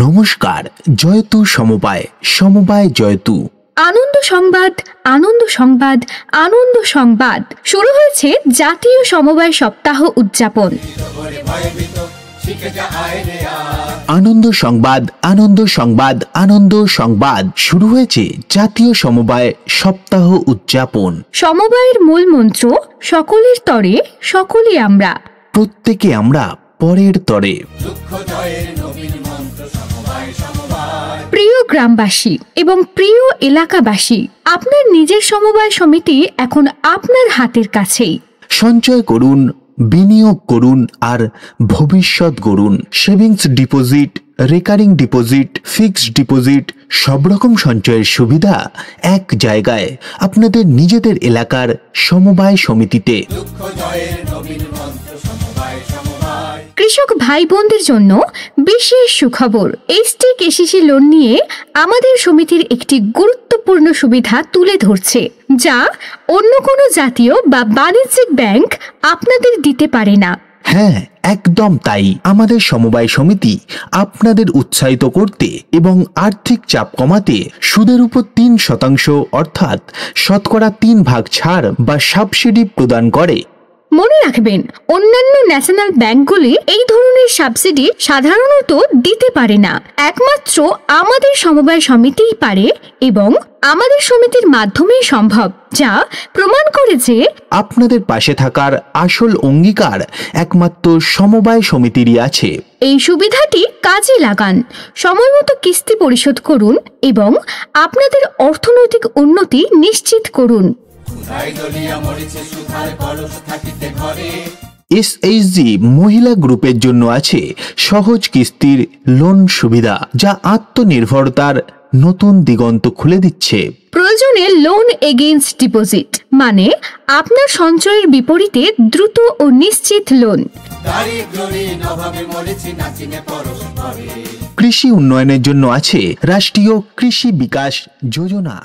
নমস্কার, জয়তু সমবায়, সমবায় জয়তু। আনন্দ সংবাদ, আনন্দ সংবাদ, আনন্দ সংবাদ। শুরু হয়েছে জাতীয় সমবায় সপ্তাহ উদযাপন। আনন্দ সংবাদ, আনন্দ সংবাদ, আনন্দ সংবাদ। শুরু হয়েছে জাতীয় সমবায় সপ্তাহ উদযাপন। সমবায়ের মূল মন্ত্র সকলের তরে সকলে আমরা। প্রত্যেকে আমরা পরের তরে। প্রিয় গ্রামবাসী এবং প্রিয় এলাকাবাসী, আপনার নিজের সমবায় সমিতি এখন আপনার হাতের কাছেই। সঞ্চয় করুন, বিনিয়োগ করুন আর ভবিষ্যৎ গড়ুন। Savings deposit, recurring deposit, fixed deposit, সব রকম সঞ্চয়ের সুবিধা এক জায়গায়, আপনাদের নিজেদের এলাকার সমবায় সমিতিতে। কৃষক ভাই বোনদের জন্য বিশেষ সুখবর। এসটি কেসিসি লোন নিয়ে আমাদের সমিতির একটি গুরুত্বপূর্ণ সুবিধা তুলে ধরছে, যা অন্য কোনো জাতীয় বা বাণিজ্যিক ব্যাংক আপনাদের দিতে পারে না। হ্যাঁ, একদম তাই। আমাদের সমবায় সমিতি আপনাদের উৎসাহিত করতে এবং আর্থিক চাপ কমাতে সুদের উপর 3% অর্থাৎ শতকরা 3 ছাড় বা সাবসিডি প্রদান করে। মনে রাখবেন, অন্যান্য ন্যাশনাল ব্যাংকগুলি এই ধরনের সাবসিডি সাধারণত দিতে পারে না। একমাত্র আমাদের সমবায় সমিতিই পারে এবং আমাদের সমিতির মাধ্যমেই সম্ভব, যা প্রমাণ করে যে আপনাদের পাশে থাকার আসল অঙ্গীকার একমাত্র সমবায় সমিতিরই আছে। এই সুবিধাটি কাজে লাগান, সময়মতো কিস্তি পরিশোধ করুন এবং আপনাদের অর্থনৈতিক উন্নতি নিশ্চিত করুন। এসএইচজি মহিলা গ্রুপের জন্য আছে সহজ কিস্তির লোন সুবিধা, যা আত্মনির্ভরতার নতুন দিগন্ত খুলে দিচ্ছে। প্রয়োজনে লোন এগেইনস্ট ডিপোজিট, মানে আপনার সঞ্চয়ের বিপরীতে দ্রুত ও নিশ্চিত লোন। কৃষি উন্নয়নের জন্য আছে রাষ্ট্রীয় কৃষি বিকাশ যোজনা।